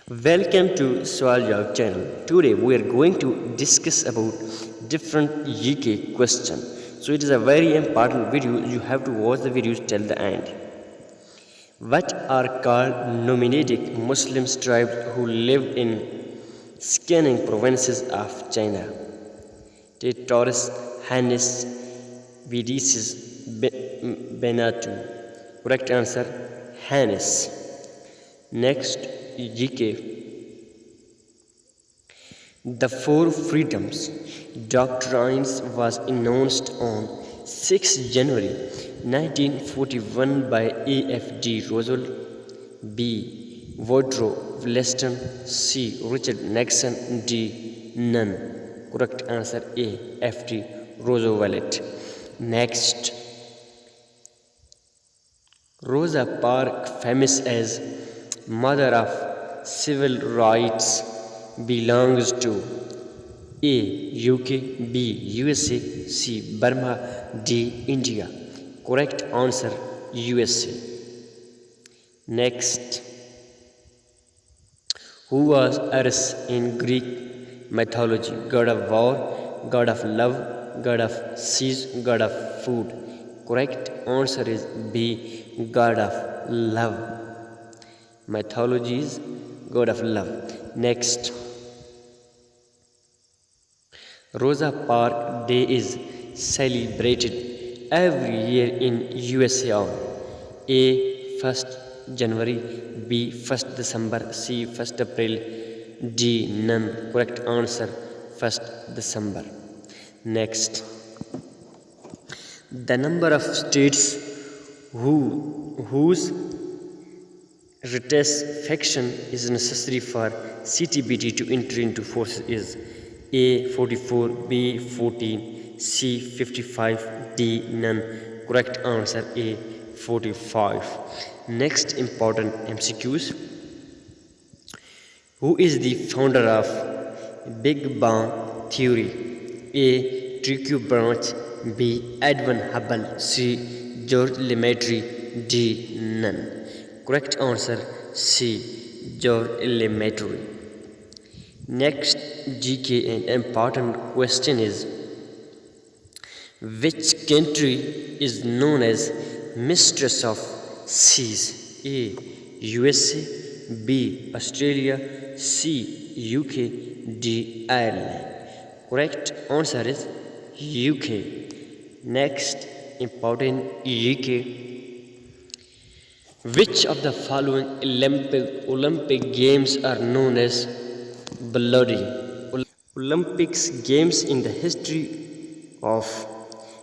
Welcome to Swaljog channel. Today we are going to discuss about different GK question. So it is a very important video. You have to watch the videos till the end. What are called nomadic Muslim tribes who live in scanning provinces of China? Taurus, Hannis, Vidicis, Benatu. Correct answer, Hannis. Next, GK. The Four Freedoms Doctrines was announced on 6 January 1941 by A.F.D. Roosevelt, B. Woodrow Wilson, C. Richard Nixon, D. None. Correct answer, A.F.D. Roosevelt. Next, Rosa Parks, famous as Mother of Civil Rights, belongs to A. UK, B. USA, C. Burma, D. India. Correct answer, USA. Next, who was Eris in Greek mythology? God of war, God of love, God of seas, God of food. Correct answer is B. God of love. Mythology is God of love. Next, Rosa Parks Day is celebrated every year in USA on A. 1st January, B. 1st December, C. 1st April, D. None. Correct answer, 1st December. Next, the number of states whose ratification is necessary for CTBT to enter into force is A. 44, B. 14, C. 55, D. None. Correct answer, A. 45. Next important MCQs. Who is the founder of Big Bang theory? A. Tycho Brahe, B. Edwin Hubble, C. George Lemaitre, D. None. Correct answer, C. George Lemaitre. Next GK and important question is, which country is known as Mistress of Seas? A. USA, B. Australia, C. UK, D. Ireland. Correct answer is UK. Next important UK. Which of the following Olympic games are known as bloody? Olympics games in the history of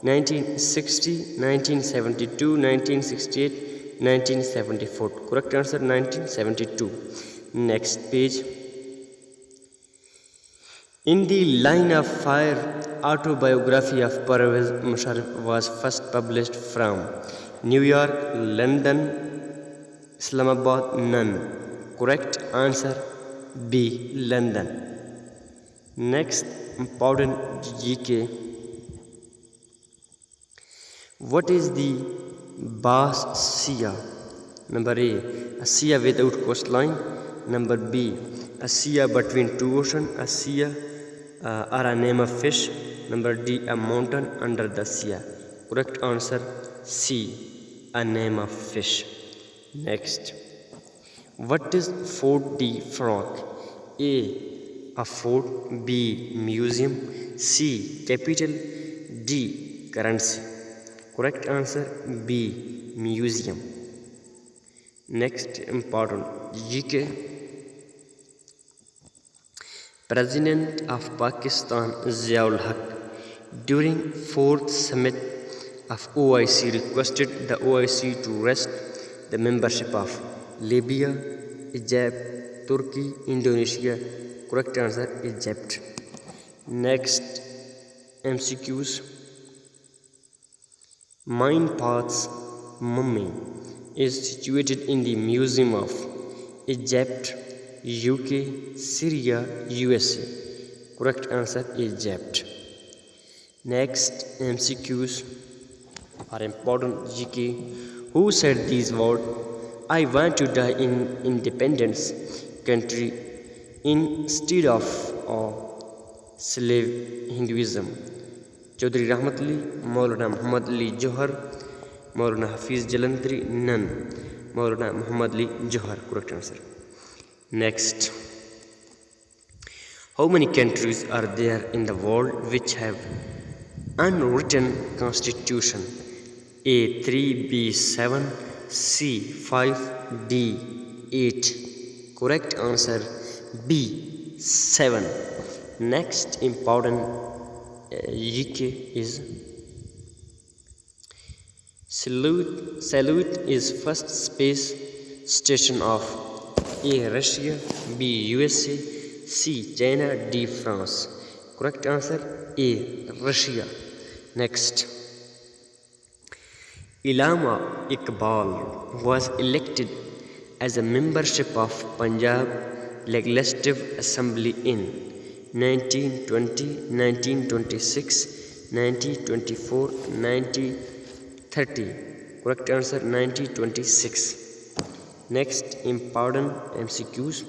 1960, 1972, 1968, 1974. Correct answer, 1972. Next page. In the Line of Fire autobiography of Pervez Musharraf was first published from New York, London, Islamabad. None. Correct answer, B. London. Next important GK. What is the Bass Sea? Number A sea without coastline. Number B, a sea between two oceans. A sea or a name of fish. Number D, a mountain under the sea. Correct answer, C. A name of fish. Next, what is Fort de France? A fort, B. Museum, C. Capital, D. Currency. Correct answer, B. Museum. Next important GK. President of Pakistan Ziaul Haq during 4th summit of OIC requested the OIC to rest the membership of Libya, Egypt, Turkey, Indonesia. Correct answer, Egypt. Next MCQs. Mein Path's mummy is situated in the Museum of Egypt, UK, Syria, USA. Correct answer, Egypt. Next MCQs are important GK. Who said these words? I want to die in independence. country instead of slave Hinduism? Chaudhry Rahmat Ali, Maulana Muhammad Ali Johar, Maulana Hafiz Jalandhari, none. Maulana Muhammad Ali Johar, correct answer. Next, how many countries are there in the world which have unwritten constitution? A 3, B 7, C 5, D 8. Correct answer B 7. Next important GK is Salute is first space station of A. Russia, B. USA, C. China, D. France. Correct answer A. Russia. Next, Allama Iqbal was elected as a membership of Punjab Legislative Assembly in 1920, 1926, 1924, 1930. Correct answer 1926. Next, important MCQs.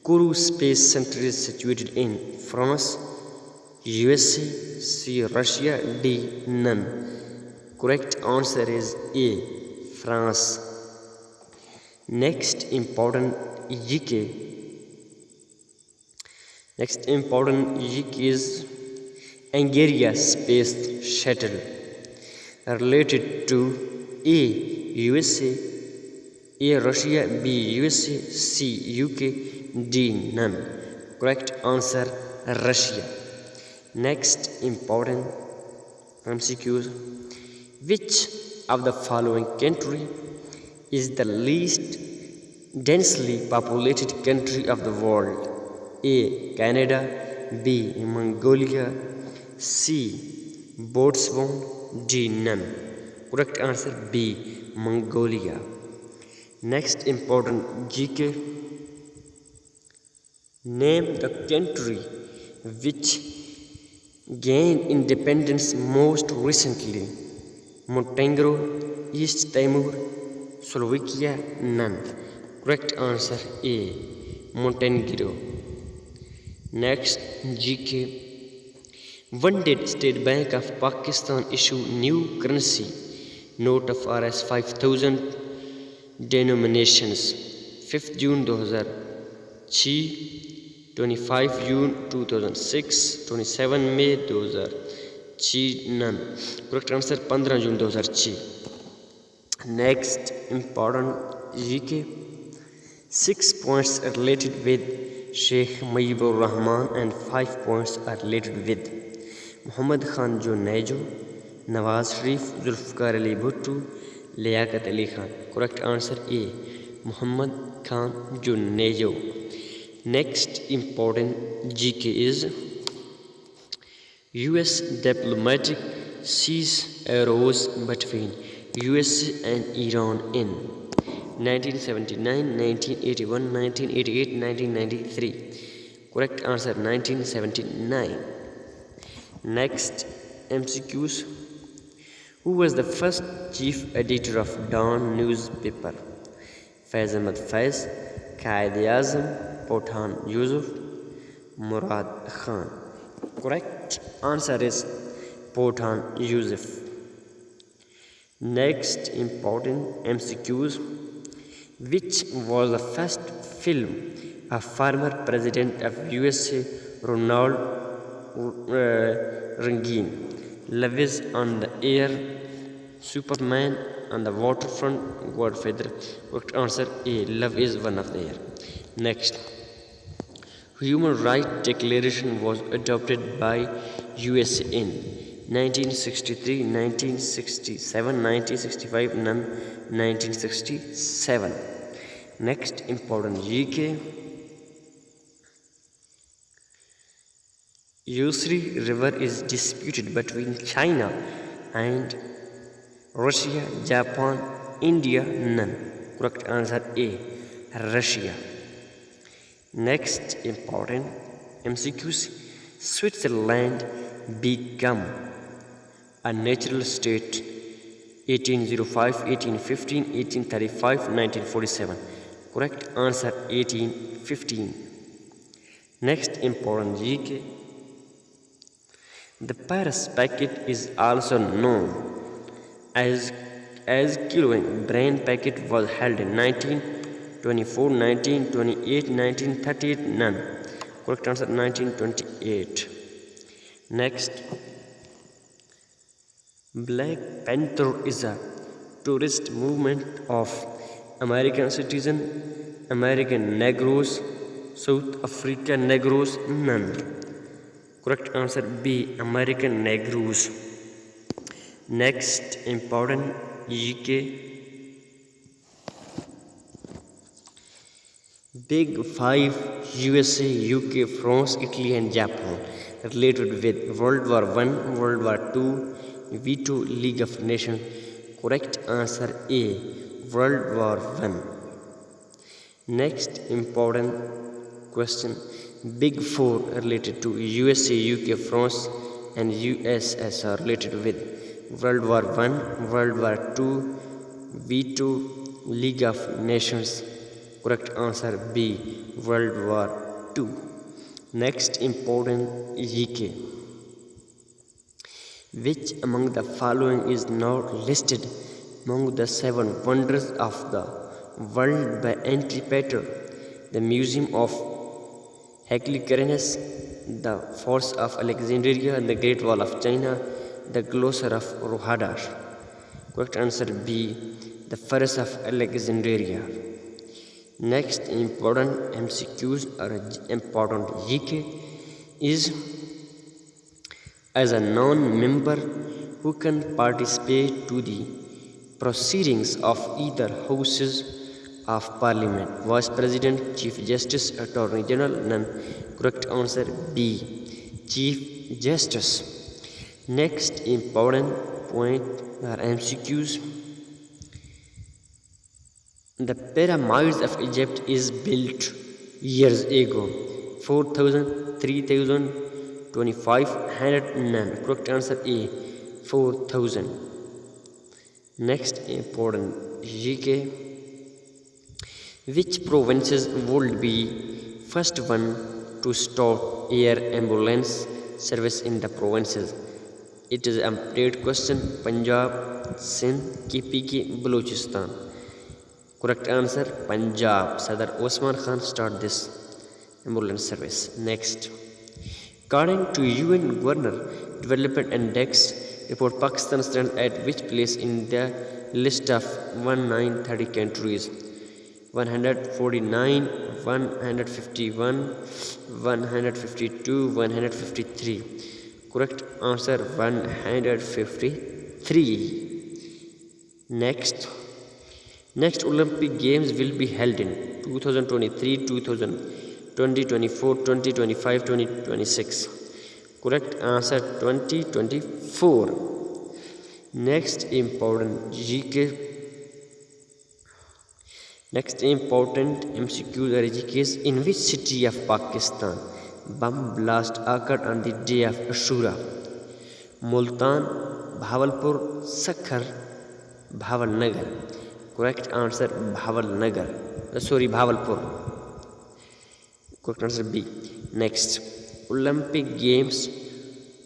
Kourou Space Center is situated in France, USA, C. Russia, D. none. Correct answer is A. France. Next important GK. Next important GK is Angaria Space Shuttle related to A. USA, A. Russia, B. USA, C. UK, D. none. Correct answer Russia. Next important MCQs. Which of the following country is the least densely populated country of the world? A. Canada, B. Mongolia, C. Botswana, D. none. Correct answer B. Mongolia. Next important GK. Name the country which gained independence most recently. Montenegro, East Timor, Slovakia, none. Correct answer A. Montenegro. Next GK. When did State Bank of Pakistan issue new currency note of Rs 5000 denominations? 5 June 2006, 25 June 2006, 27 May 2006, none. Correct answer 15 June 2006. Next important GK. 6 points are related with Sheikh Mujibur Rahman and 5 points are related with Muhammad Khan Junaid, Nawaz Sharif, Zulfikar Ali Bhutto, Liaquat Ali Khan. Correct answer A. Muhammad Khan Junaid. Next important GK is US diplomatic cease arose between USA and Iran in 1979, 1981, 1988, 1993. Correct answer 1979. Next MCQs. Who was the first chief editor of Dawn newspaper? Faiz Ahmad Faiz, Quaid-e-Azam, Pathan Yusuf, Murad Khan. Correct answer is Pathan Yusuf. Next important MCQs. Which was the first film of former president of USA Ronald Reagan? Love is on the Air, Superman on the Waterfront, Godfather. Correct answer A. Love is one of the air. Next, Human Rights Declaration was adopted by USA in 1963, 1967, 1965, none. 1967. Next important GK. Yusri River is disputed between China and Russia, Japan, India, none. Correct answer A. Russia. Next important MCQs. Switzerland become a natural state 1805, 1815, 1835, 1947. Correct answer 18 15. Next important GK. The Paris packet is also known as Kilowing Brain packet was held in 1924, 1928, 1938, none. Correct answer 1928. Next, Black Panther is a tourist movement of American citizen, American Negroes, South African Negroes, none. Correct answer B, American Negroes. Next important GK. Big Five: USA, UK, France, Italy and Japan related with World War I, World War II, Veto, League of Nations. Correct answer A, World War I. Next important question. Big Four related to USA, UK, France and USSR related with World War I, World War II, Veto, League of Nations. Correct answer B, World War II. Next important GK. Which among the following is not listed among the 7 wonders of the world by Antipater? The Museum of Heraclius, the Forts of Alexandria, the Great Wall of China, the Glossar of Rohadar. Correct answer B, the Forts of Alexandria. Next important MCQs or important GK is, as a non-member who can participate to the proceedings of either houses of Parliament, Vice President, Chief Justice, Attorney General, none. Correct answer B, Chief Justice. Next important point are MCQs. The pyramids of Egypt is built years ago. 4,000, 3,000, 2,500, none. Correct answer A, 4,000. Next important GK. Which provinces would be first one to start air ambulance service in the provinces? It is a update question. Punjab, Sindh, KPK, Balochistan. Correct answer Punjab. Sadar Osman Khan start this ambulance service. Next, according to UN Governor Development Index report, Pakistan stands at which place in the list of 1930 countries? 149, 151, 152, 153. Correct answer 153. Next Olympic Games will be held in 2023, 2024, 2025, 2026. Correct answer 2024. Next important GK. Next important MCQ or GKs. In which city of Pakistan bomb blast occurred on the day of Ashura? Multan, Bahawalpur, Sakhar, Bhavalnagar. Correct answer Bhavalnagar. Bhavalpur. Correct answer B. Next, Olympic Games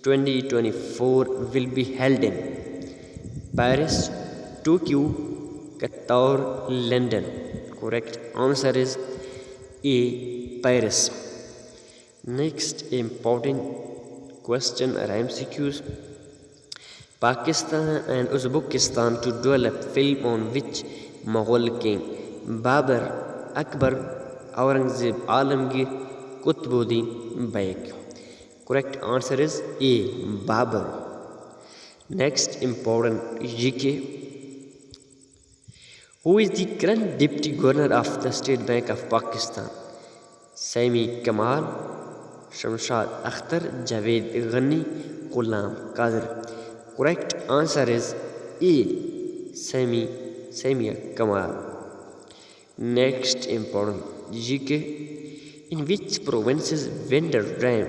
2024 will be held in Paris, Tokyo, Qatar, London. Correct answer is A, Paris. Next important question or MCQs. Pakistan and Uzbekistan to develop film on which Mughal king? Babur, Akbar, Aurangzeb, Alamgir, Qutbuddin Beg. Correct answer is A, Babur. Next important GK. Who is the current Deputy Governor of the State Bank of Pakistan? Sami Kamal, Shamshad Akhtar, Javed Ghani, Ghulam Qadir. Correct answer is A, Sami Kamal. Next important GK. In which province's Vendor Dam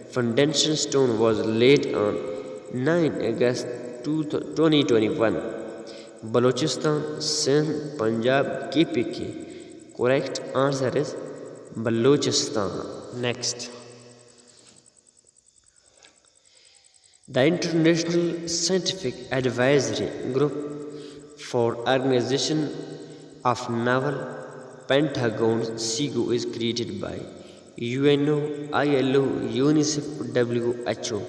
foundation stone was laid on 9 August 2021? Balochistan, Sindh, Punjab, KPK. Correct answer is Balochistan. Next, the International Scientific Advisory Group for Organization of Naval Pentagons (SIGO) is created by UNO, ILO, UNICEF, WHO.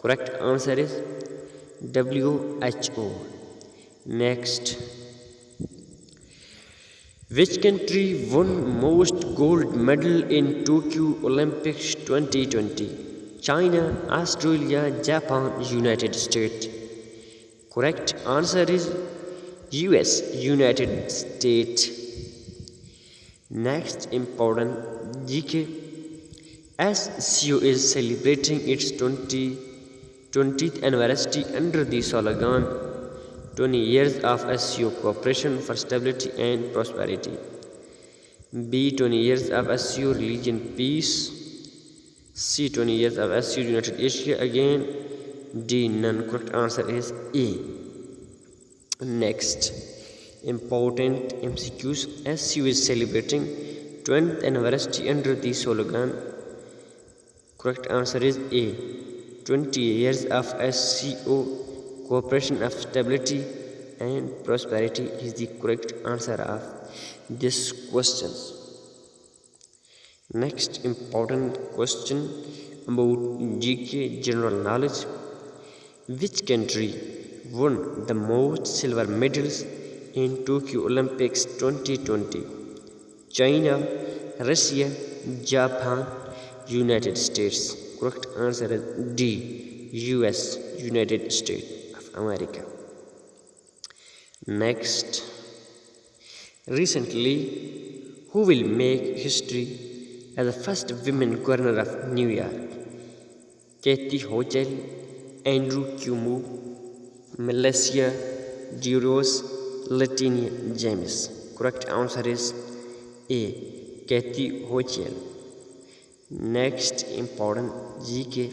Correct answer is WHO. Next, which country won most gold medal in Tokyo Olympics 2020? China, Australia, Japan, United States. Correct answer is US, United States. Next important GK. SCO is celebrating its 20th anniversary under the slogan 20 years of SCO cooperation for stability and prosperity. B. 20 years of SCO religion peace. C. 20 years of SCO United Asia again. D. None. Correct answer is A. Next, important MCQs. SCO is celebrating 20th anniversary under the slogan. Correct answer is A. 20 years of SCO cooperation of stability and prosperity is the correct answer of this question. Next important question about GK general knowledge. Which country won the most silver medals in Tokyo Olympics 2020? China, Russia, Japan, United States. Correct answer is D. US, United States of America. Next, recently, who will make history as the first women governor of New York? Kathy Hochul, Andrew Cuomo, Melissa Duros, Letinia James. Correct answer is A. Kathy Hochul. Next important GK.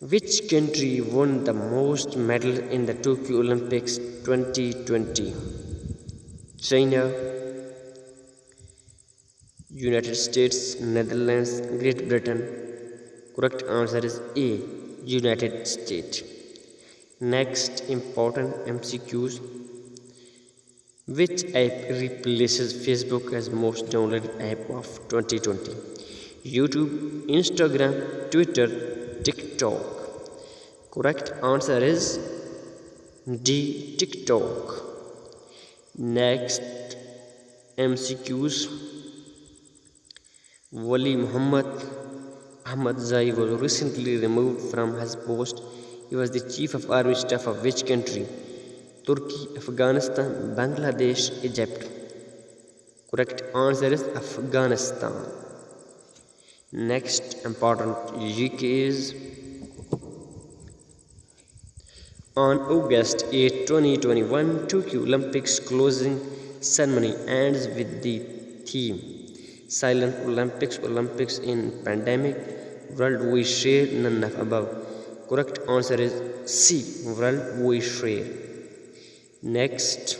Which country won the most medals in the Tokyo Olympics 2020? China, United States, Netherlands, Great Britain. Correct answer is A. United States. Next important MCQs. Which app replaces Facebook as most downloaded app of 2020? YouTube, Instagram, Twitter, TikTok. Correct answer is D. TikTok. Next MCQs. Wali Muhammad Ahmadzai was recently removed from his post. He was the chief of army staff of which country? Turkey, Afghanistan, Bangladesh, Egypt. Correct answer is Afghanistan. Next important GK is on August 8, 2021, Tokyo Olympics closing ceremony ends with the theme Silent Olympics, Olympics in Pandemic, World We Share, none of above. Correct answer is C. World We Share. Next,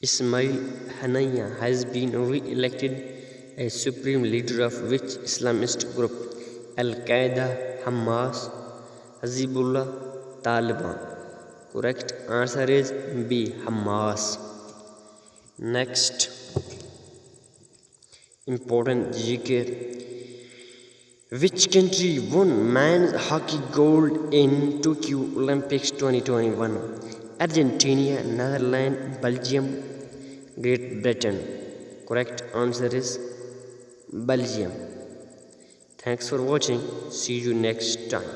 Ismail Haniyeh has been re-elected as supreme leader of which Islamist group? Al-Qaeda, Hamas, Hezbollah, Taliban. Correct answer is B. Hamas. Next, important GK. Which country won men's hockey gold in Tokyo Olympics 2021? Argentina, Netherlands, Belgium, Great Britain. Correct answer is Belgium. Thanks for watching. See you next time.